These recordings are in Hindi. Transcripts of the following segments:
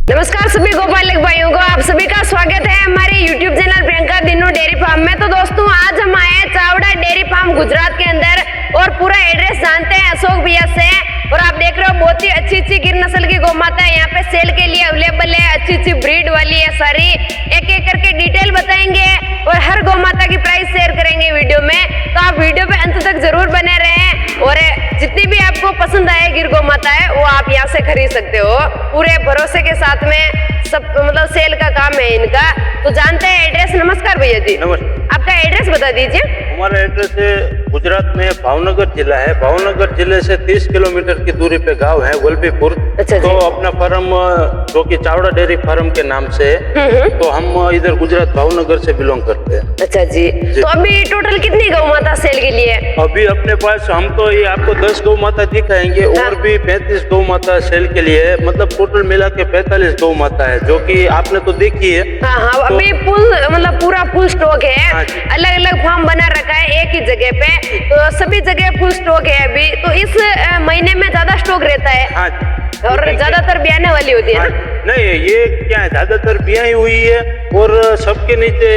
नमस्कार सभी गोपालक भाइयों को, आप सभी का स्वागत है हमारे YouTube channel Priyanka Dinu dairy farm में। तो दोस्तों आज हम आए हैं चावड़ा डेयरी फार्म गुजरात के अंदर और पूरा एड्रेस जानते हैं अशोक भैया से। और आप देख रहे हो बहुत ही अच्छी गिर नस्ल की गौ माता यहाँ पे सेल के लिए अवेलेबल है। अच्छी ब्रीड वाली है सारी, एक एक करके डिटेल बताएंगे और हर गौ माता की प्राइस शेयर करेंगे वीडियो में। तो आप वीडियो पे अंत तक जरूर बने रहें और जितनी भी आपको पसंद आए गिर गौ माता है वो आप यहाँ से खरीद सकते हो पूरे भरोसे के साथ में। सब मतलब सेल का काम है इनका। तो जानते हैं एड्रेस। नमस्कार भैया जी। नमस्कार। आपका एड्रेस बता दीजिए। हमारा एड्रेस है गुजरात में भावनगर जिला है। भावनगर जिले से 30 किलोमीटर की दूरी पे गांव है वल्लभीपुर। अच्छा तो अपना फार्म जो कि चावड़ा डेयरी फार्म के नाम से है, तो हम इधर गुजरात भावनगर से बिलोंग करते हैं। अच्छा जी। तो अभी टोटल कितनी गौ माता सेल के लिए? अभी अपने पास हम तो ये आपको 10 गौ माता दिखाएंगे। हाँ। और भी 35 गौ माता सेल के लिए है। मतलब टोटल मिला के 45 गौ माता है जो कि आपने तो देखी है। हाँ, तो, अभी पूरा फुल स्टॉक है। हाँ, अलग अलग फार्म बना रखा है एक ही जगह पे, तो सभी जगह फुल स्टॉक है अभी। तो इस महीने में ज्यादा स्टॉक रहता है। हाँ, और ज्यादातर ब्याने वाली होती है ना? नहीं, ये क्या है, ज्यादातर ब्याही हुई है और सबके नीचे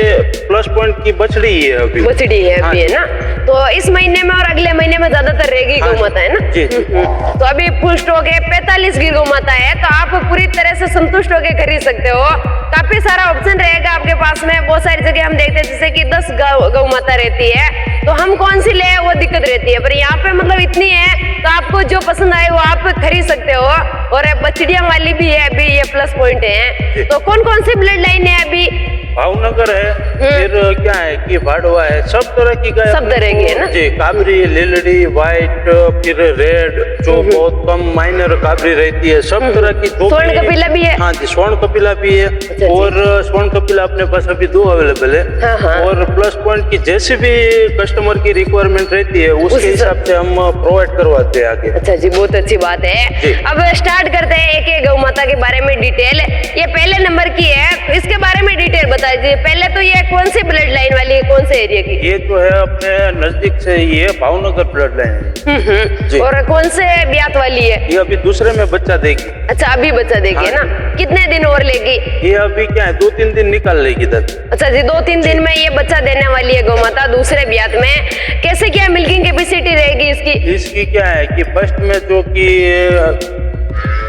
प्लस पॉइंट की बछड़ी है अभी। बछड़ी है अभी, है ना? तो इस महीने में और अगले महीने में ज्यादातर रहेगी गौ माता, है ना? जी। तो अभी फुल स्टॉक है, 45 की गौ माता है। तो आप पूरी तरह से संतुष्ट होकर खरीद सकते हो। काफी सारा ऑप्शन रहेगा आपके पास में। बहुत सारी जगह हम देखते हैं जैसे कि 10 गौ माता रहती है, तो हम कौन सी ले वो दिक्कत रहती है। पर यहाँ पे मतलब इतनी है तो आपको जो पसंद आए वो आप खरीद सकते हो। और बछड़िया वाली भी है अभी, ये प्लस पॉइंट है। तो कौन कौन सी ब्लड लाइन है अभी? भावनगर है, फिर क्या है कि भाड़वा है, सब तरह की गाय। सब तरह की है ना? जी। काबरी, लीलड़ी, व्हाइट, फिर रेड, जो बहुत कम माइनर काबरी रहती है, सब तरह की। स्वर्ण कपिला भी है? हाँ जी, स्वर्ण कपिला भी है। और स्वर्ण कपिला अपने पास अभी 2 अवेलेबल है। हाँ। और प्लस पॉइंट की जैसे भी कस्टमर की रिक्वायरमेंट रहती है उसके हिसाब से हम प्रोवाइड करवाते हैं आगे। अच्छा जी, बहुत अच्छी बात है। अब स्टार्ट करते हैं एक एक गौ माता के बारे में डिटेल। ये पहले नंबर की है, तो इसके बारे में डिटेल बता दीजिए। पहले तो ये कौन सी ब्लड लाइन वाली है, कौन से एरिया की? ये तो है अपने नजदीक से, ये भावनगर ब्लड लाइन है। और कौन से ब्यात वाली है? ये अभी दूसरे में बच्चा देगी। अच्छा, अभी बच्चा देगी, है ना? कितने दिन और लेगी? ये अभी क्या है, 2-3 दिन निकाल लेगी दस। अच्छा जी, 2-3 दिन में ये बच्चा देने वाली है गौ माता दूसरे ब्यात में। कैसे क्या मिल्किंग कैपेसिटी रहेगी इसकी? इसकी क्या है कि फर्स्ट में जो कि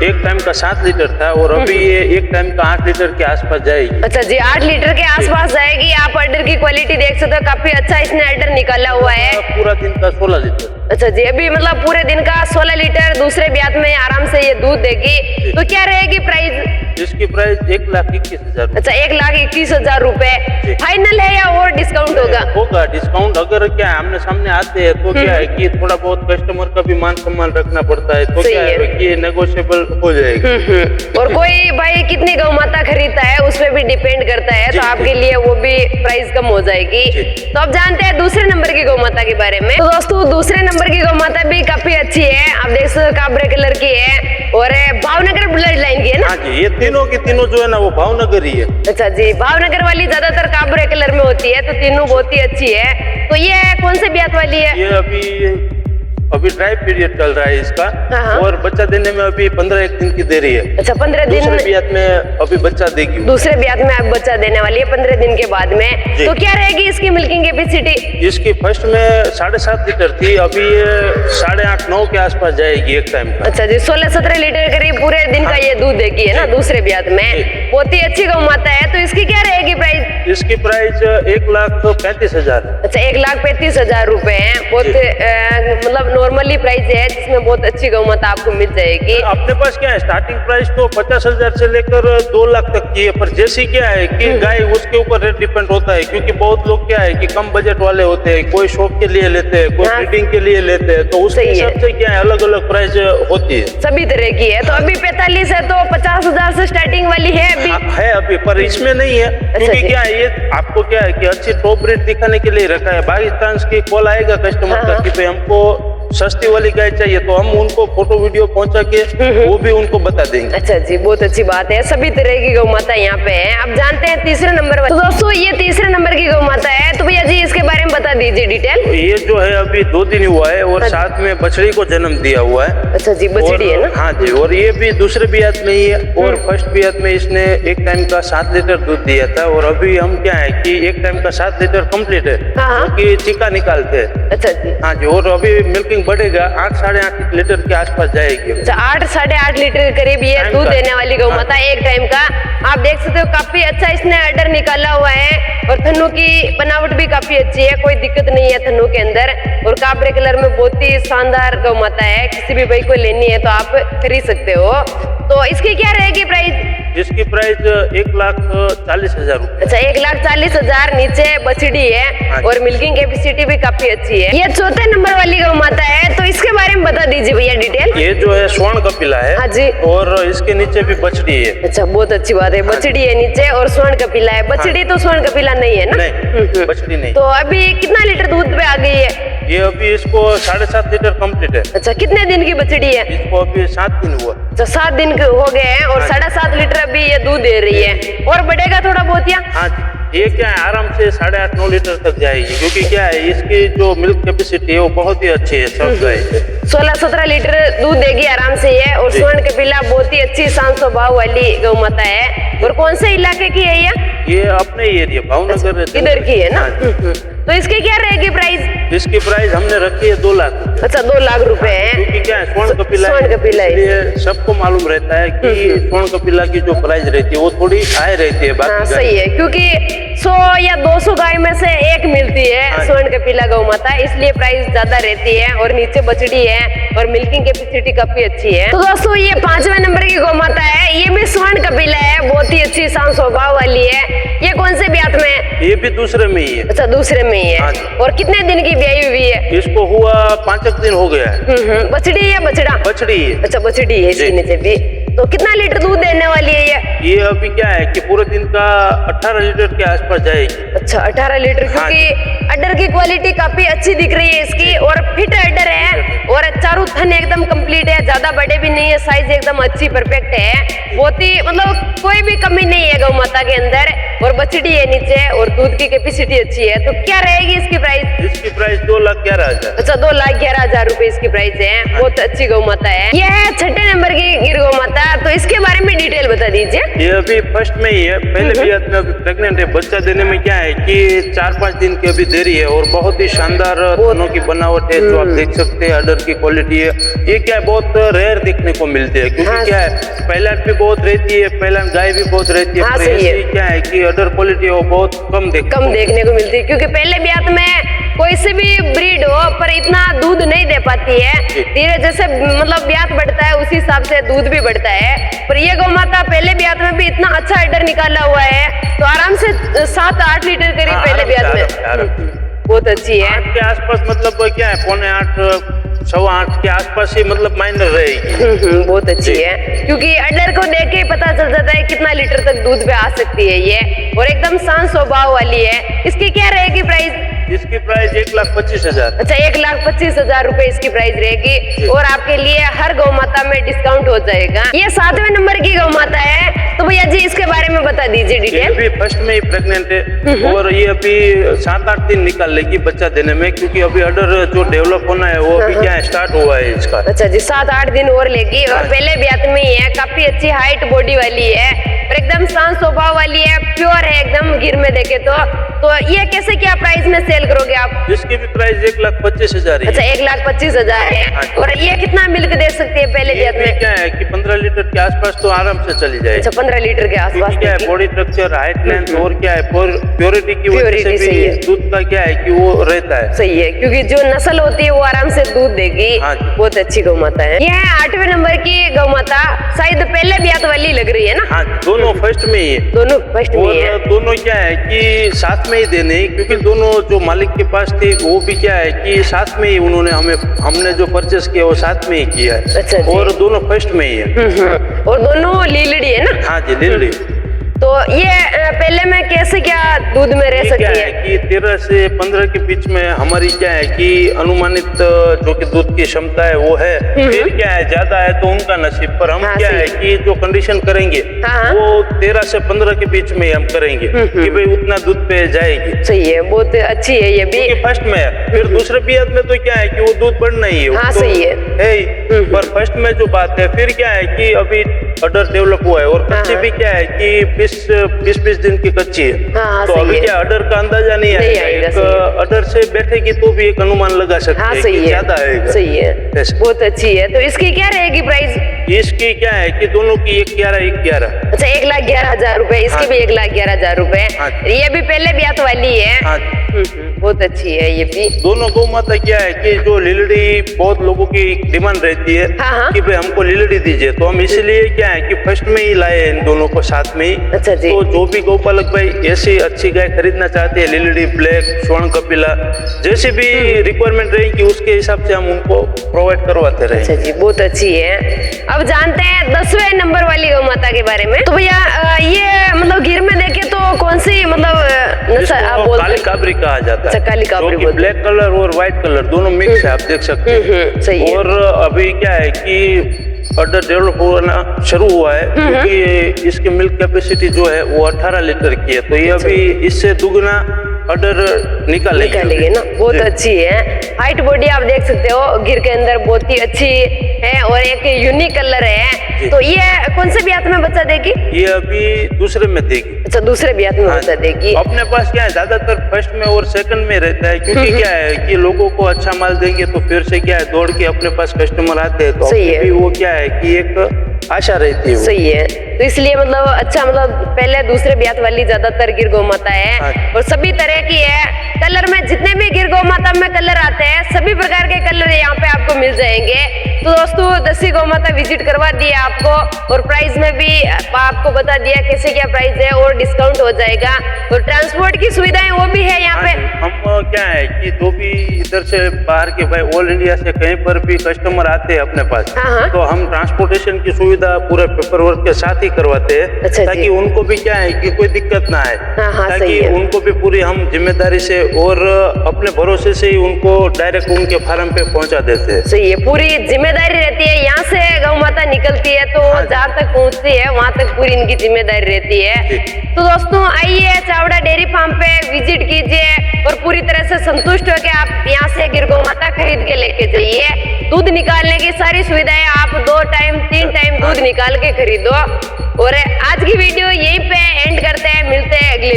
एक टाइम का 7 लीटर था और अभी ये एक टाइम का 8 लीटर के आसपास जाएगी। अच्छा जी, 8 लीटर के आसपास जाएगी। आप ऑर्डर की क्वालिटी देख सकते हो, काफी अच्छा इसने ऑर्डर निकाला हुआ है। पूरा दिन का 16 लीटर। अच्छा जी, अभी मतलब पूरे दिन का 16 लीटर दूसरे ब्यात में आराम से ये दूध देगी। तो क्या रहेगी प्राइस? इसकी प्राइस 1,21,000। अच्छा, 1,21,000 रुपए फाइनल है या और डिस्काउंट होगा? होगा डिस्काउंट। अगर क्या है आमने सामने आते हैं तो क्या है कि थोड़ा बहुत कस्टमर का भी मान सम्मान रखना पड़ता है, तो क्या है कि नेगोशिएबल हो जाएगी। और कोई भाई कितनी गौ माता खरीदता है उस पर भी डिपेंड करता है, तो आपके लिए वो भी प्राइस कम हो जाएगी। तो अब जानते हैं दूसरे नंबर की गौ माता के बारे में। तो दोस्तों दूसरे नंबर की गौ माता भी काफी अच्छी है। आप देख सकते हो, काबरे कलर की है और भावनगर ब्लड लाइन की है ना? हाँ जी, ये तीनों की तीनों जो है ना वो भावनगर ही है। अच्छा जी, भावनगर वाली ज्यादातर काबरे कलर में होती है, तो तीनों बहुत ही अच्छी है। तो ये कौन से ब्यात वाली है? ये अभी ड्राई पीरियड चल रहा है इसका। हाँ। और बच्चा देने में अभी 15 दिन की देरी है। अच्छा, 15 दिन दूसरे ब्यात में अभी बच्चा देगी। दूसरे ब्यात में अब बच्चा देने वाली है 15 दिन के बाद में। तो क्या रहेगी इसकी मिल्किंग कैपेसिटी? इसकी फर्स्ट में 7.5 लीटर थी, अभी ये 8.5-9 के आसपास जाएगी एक टाइम का। अच्छा जी, 16-17 लीटर करीब पूरे दिन का ये दूध देगी, है ना? दूसरे ब्यात में बहुत ही अच्छी गौ माता है। तो इसकी क्या रहेगी प्राइस? इसकी प्राइस 1,35,000। अच्छा, 1,35,000 रुपए है। बहुत मतलब नॉर्मली प्राइस है जिसमें बहुत अच्छी गौ माता आपको मिल जाएगी। अपने पास क्या है, स्टार्टिंग प्राइस तो 50,000 से लेकर 2 लाख तक की है। पर जैसी क्या है कि गाय उसके ऊपर रेट डिपेंड होता है, क्योंकि बहुत लोग क्या है कि कम बजट वाले होते हैं, कोई शौक के लिए लेते हैं, कोई ब्रीडिंग के लिए लेते हैं, तो उसके हिसाब से क्या है अलग अलग प्राइस होती है। सभी तरह की है। तो अभी 45 है तो 50,000 से स्टार्टिंग वाली है अभी? है अभी, पर इसमें नहीं है। क्योंकि क्या है, ये आपको क्या है कि अच्छी टॉप रेट दिखाने के लिए रखा है। बाई चांस की कॉल आएगा कस्टमर का कि भाई हमको सस्ती वाली गाय चाहिए, तो हम उनको फोटो वीडियो पहुंचा के वो भी उनको बता देंगे। अच्छा जी, बहुत अच्छी बात है। सभी तरह की गौ माता यहाँ पे है। अब जानते हैं तीसरे नंबर वाली। तो दोस्तों ये तीसरे नंबर की गौ माता है, तो भैया जी इसके बारे में बता दीजिए। दीजिए डिटेल। तो ये जो है अभी 2 दिन हुआ है और साथ में बछड़ी को जन्म दिया हुआ है। अच्छा जी, बछड़ी है ना? हाँ जी, और ये भी दूसरे बियात में ही है और फर्स्ट बियात में इसने एक टाइम का 7 लीटर दूध दिया था और अभी हम क्या है कि एक टाइम का 7 लीटर कंप्लीट है हाँ। क्योंकि चीका निकालते हैं। अच्छा जी, हाँ जी, और अभी मिल्किंग बढ़ेगा, 8 साढ़े 8 लीटर के आसपास जाएगी। अच्छा 8 साढ़े 8 लीटर के करीब ये टाइम दूध का। देने वाली गौ माता है एक टाइम का। आप देख सकते हो काफी अच्छा इसने अडर निकाला हुआ है और थन्नू की बनावट भी काफी अच्छी है, कोई दिक्कत नहीं है थन्नू के अंदर। और काबरे कलर में बहुत ही शानदार गौ माता है, किसी भी भाई को लेनी है तो आप खरीद सकते हो। तो इसकी क्या रहेगी प्राइस? जिसकी प्राइस 1,40,000 रुपए। अच्छा 1,40,000 नीचे बछड़ी है और मिल्किंग कैपेसिटी भी काफी अच्छी है। ये चौथे नंबर वाली गौ माता है, तो इसके बारे में बता दीजिए भैया डिटेल। ये जो है स्वर्ण कपिला है। हाँ जी। और इसके नीचे भी बछड़ी है। अच्छा बहुत अच्छी बात है, बछड़ी है नीचे और स्वर्ण कपिला है। बछड़ी तो स्वर्ण कपिला नहीं है ना? नहीं, बछड़ी नहीं। तो अभी कितना लीटर दूध पे आ गई है? ये अभी इसको 7.5 लीटर कंप्लीट है। अच्छा कितने दिन की बछड़ी है? इसको अभी 7 दिन हुआ। अच्छा 7 दिन के हो गए हैं और 7.5 लीटर अभी ये दूध दे रही है। और बढ़ेगा थोड़ा बहुत या? हाँ जी, ये क्या है आराम से 8.5-9 लीटर तक जाएगी क्योंकि क्या है इसकी जो मिल्क कैपेसिटी है वो बहुत ही अच्छी है। सब गाय 16-17 लीटर दूध देगी आराम से ये। और स्वर्ण कपिला बहुत ही अच्छी शांत स्वभाव वाली गौ माता है। और कौन से इलाके की है ये अपने एरिया भावनगर इधर की है ना? हाँ। तो इसकी क्या रहेगी प्राइस? इसकी प्राइस हमने रखी है 2 लाख रुपए। अच्छा 2 लाख रुपए है क्योंकि क्या है स्वर्ण कपिला है, स्वर्ण कपिला है। इसलिए सबको मालूम रहता है कि स्वर्ण कपिला की जो प्राइस रहती है वो थोड़ी हाई रहती है बाकी हाँ गाय सही है, क्योंकि 100 या 200 गाय में से एक मिलती है स्वर्ण कपिला गौ माता, इसलिए प्राइस ज्यादा रहती है। और नीचे बछड़ी है और मिल्किंग कैपेसिटी काफी अच्छी है। तो दोस्तों ये 5वें नंबर की गौ माता है, ये भी स्वर्ण कपिला है, बहुत ही अच्छी शांत स्वभाव वाली है। ये कौन से ब्यात में है? ये भी दूसरे में ही है। अच्छा दूसरे में ही है। हाँ जी। और कितने दिन की ब्याई हुई है? इसको हुआ 5 दिन हो गया है। बछड़ी या बछड़ा? बछड़ी है। अच्छा बछड़ी है इसके नीचे भी। तो कितना लीटर दूध देने वाली है ये अभी क्या है कि पूरे दिन का 18 लीटर के आसपास जाएगी। अच्छा 18 लीटर, क्योंकि अडर की क्वालिटी काफी अच्छी दिख रही है इसकी और फिट अडर है और चारों थन एकदम कंप्लीट है, ज्यादा बड़े भी नहीं है, साइज एकदम अच्छी परफेक्ट है। बहुत ही मतलब कोई भी कमी नहीं है गौ माता के अंदर। और बछड़ी है नीचे और दूध की कैपेसिटी अच्छी है। तो क्या रहेगी इसकी प्राइस? इसकी प्राइस 2,11,000। अच्छा 2,11,000 रुपए इसकी प्राइस है। बहुत अच्छी गौ माता है। यह है 6ठे नंबर की गिर गौ माता, तो इसके बारे में डिटेल बता दीजिए। ये अभी फर्स्ट में ही है, पहले बियात में अभी प्रेग्नेंट है। बच्चा देने में क्या है कि 4-5 दिन की अभी देरी है और बहुत ही शानदार दोनों की बनावट है जो आप देख सकते हैं। अडर की क्वालिटी है, ये क्या है बहुत रेयर देखने को मिलती है क्योंकि क्या है पहलान भी बहुत रहती है, पहलान गाय भी बहुत रहती है। हाँ, पर सही है। ऐसी क्या है कि अडर क्वालिटी है वो बहुत कम देखने को मिलती है, क्योंकि पहले ब्यात में कोई से भी ब्रीड हो पर इतना दूध नहीं दे पाती है। धीरे जैसे मतलब ब्यात बढ़ता है उसी हिसाब से दूध भी बढ़ता है। पर ये गौ माता पहले ब्यात में भी इतना अच्छा अडर निकाला हुआ है, तो आराम से 7-8 लीटर करीब पहले ब्यात में बहुत अच्छी है। 8 के आसपास मतलब क्या है 7:45 8:15 के आसपास ही मतलब माइनर रहेगी। बहुत अच्छी है, क्योंकि अडर को देख के पता चल जाता है कितना लीटर तक दूध पे आ सकती है ये। और एकदम शांत स्वभाव वाली है। इसकी क्या रहेगी प्राइस? इसकी प्राइस 1,25,000। अच्छा 1,25,000 रुपए इसकी प्राइस रहेगी और आपके लिए हर गौ माता में डिस्काउंट हो जाएगा। ये 7वें नंबर की गौ माता है, तो भैया जी इसके बारे में बता दीजिए डिटेल। अभी फर्स्ट में ही प्रेग्नेंट है और ये अभी 7-8 दिन निकाल लेगी बच्चा देने में, क्योंकि अभी अडर जो डेवलप होना है वो अभी क्या है स्टार्ट हुआ है इसका। अच्छा जी 7-8 दिन और लेगी और पहले ब्यात में ही है। काफी अच्छी हाइट बॉडी वाली है और एकदम शांत स्वभाव वाली है, प्योर है एकदम गिर में देखे तो ये कैसे क्या प्राइस में सेल करोगे आप? इसकी भी प्राइस 1,25,000 है। अच्छा 1,25,000 है। और ये कितना मिल्क दे सकती है पहले ब्यात में? क्या है कि 15 लीटर के आसपास तो आराम से चली जाए। अच्छा 15 लीटर के आसपास क्या है बॉडी स्ट्रक्चर, हाइट, लेंथ और क्या है प्योरिटी की वजह से भी दूध का क्या है कि वो रहता है। सही है, क्योंकि जो नस्ल होती है वो आराम से दूध देगी। बहुत अच्छी गौ माता है। यह है 8वें नंबर की गौ माता, शायद पहले ब्यात वाली लग रही है ना? हाँ दोनों फर्स्ट में ही है। दोनों फर्स्ट में है। दोनों क्या है कि साथ में ही देने, क्योंकि दोनों जो मालिक के पास थी वो भी क्या है कि साथ में ही उन्होंने हमने जो परचेस किया वो साथ में ही किया है। अच्छा और दोनों फर्स्ट में ही है। और दोनों लीलड़ी है ना? हाँ जी लीलड़ी। तो ये पहले में कैसे क्या दूध में रह ये सकती क्या है? है कि 13 से 15 के बीच में हमारी क्या है कि अनुमानित जो कि दूध की क्षमता है वो है। फिर क्या है ज्यादा है तो उनका नसीब, पर हम हाँ, क्या सही है कि जो कंडीशन करेंगे हाँ। वो 13 से 15 के बीच में हम करेंगे कि भाई उतना दूध पे जाएगी। सही है, बहुत अच्छी है ये भी। क्योंकि फर्स्ट में है, फिर दूसरे बियाद में तो क्या है कि वो दूध बढ़ना ही है। हाँ, तो सही है। ही, पर फर्स्ट में जो बात है फिर क्या है कि अभी अडर डेवलप हुआ है और कच्ची भी क्या है कि 20 दिन की कच्ची है। हाँ, तो सही अभी है। क्या अडर का अंदाजा नहीं आएगा। आएगा, एक सही है। अडर से बैठेगी तो भी एक अनुमान लगा सकते हाँ, हैं सही कि है, ज्यादा आएगा। सही है, ऐसे। बहुत अच्छी है। तो इसकी क्या रहेगी प्राइस? इसकी क्या है कि दोनों की 11,11 अच्छा, 1,11,000 रुपए, इसके हाँ। भी 1,11,000 रुपए। हाँ। ये भी पहले ब्यात वाली है। हाँ, बहुत अच्छी है ये भी। दोनों गौ माता क्या है कि जो लीलड़ी बहुत लोगों की डिमांड रहती है हाँ। कि भाई हमको लीलड़ी दीजिए, तो हम इसलिए क्या है कि फर्स्ट में ही लाए इन दोनों को साथ में ही। अच्छा जी। तो जो भी गौपालक भाई ऐसी अच्छी गाय खरीदना चाहते हैं, लीलड़ी, ब्लैक, स्वर्ण कपिला, जैसे भी रिक्वायरमेंट रहेगी उसके हिसाब से हम उनको प्रोवाइड करवाते रहे। अच्छा जी, बहुत अच्छी है। अब जानते हैं 10वें नंबर वाली गौ माता के बारे में। तो भैया ये मतलब गिर में देखे तो कौन सी मतलब नस्ल आप इसको बोलते काली हैं? काबरी कहा जाता अच्छा, काली काबरी जो कि बोलते ब्लैक कलर और व्हाइट कलर दोनों मिक्स है, आप देख सकते हैं। सही है। और अभी क्या है कि अडर डेवलप होना शुरू हुआ है क्योंकि इसकी मिल्क कैपेसिटी जो है वो 18 लीटर की है, तो ये अभी इससे दुगना अडर निकालेगी ना। बहुत अच्छी है। हाइट बॉडी आप देख सकते हो गिर के अंदर, बहुत ही अच्छी है और एक यूनिक कलर है। तो ये कौन से ब्यात में बच्चा देगी? ये अभी दूसरे में देगी। अच्छा, दूसरे ब्यात में बच्चा देगी। अपने पास क्या है ज्यादातर फर्स्ट में और सेकंड में रहता है, क्योंकि क्या है कि लोगों को अच्छा माल देंगे तो फिर से क्या है दौड़ के अपने पास कस्टमर आते हैं, तो सही है। भी वो क्या है कि एक आशा रहती है वो। सही है, तो इसलिए मतलब अच्छा, मतलब पहले दूसरे ब्यात वाली ज्यादातर गिर गौ माता है। हाँ। और सभी तरह की है। कलर में जितने भी गिर गौ माता में कलर आते हैं, सभी प्रकार के कलर यहाँ पे आपको मिल जाएंगे। तो दोस्तों 10वीं गौ माता विजिट करवा दिया आपको, और प्राइस में भी आपको बता दिया कैसे क्या प्राइस है, और डिस्काउंट हो जाएगा। और ट्रांसपोर्ट की सुविधाएं वो भी है यहाँ पे। हम क्या है कि जो भी इधर से बाहर के भाई ऑल इंडिया से कहीं पर भी कस्टमर आते हैं अपने पास, हाँ। तो हम ट्रांसपोर्टेशन की सुविधा पूरे पेपर वर्क के साथ ही करवाते हैं। अच्छा ताकि जी। उनको भी क्या है कि कोई दिक्कत ना आए। हाँ, सही ताकि है। उनको भी पूरी हम जिम्मेदारी से और अपने भरोसे से ही उनको डायरेक्ट उनके फार्म पे पहुंचा देते हैं। सही है, पूरी जिम्मेदारी रहती है। यहाँ से गौ माता निकलती है तो जहाँ तक पहुँचती है वहाँ तक पूरी इनकी जिम्मेदारी रहती है। तो दोस्तों आइए चावड़ा डेयरी फार्म पे विजिट कीजिए और पूरी तरह से संतुष्ट होकर आप यहाँ से गिर गौ माता खरीद के लेके जाइए। दूध निकालने की सारी सुविधाएं, आप 2 टाइम 3 टाइम दूध निकाल के खरीदो। और आज की वीडियो यहीं पे एंड करते हैं, मिलते हैं अगली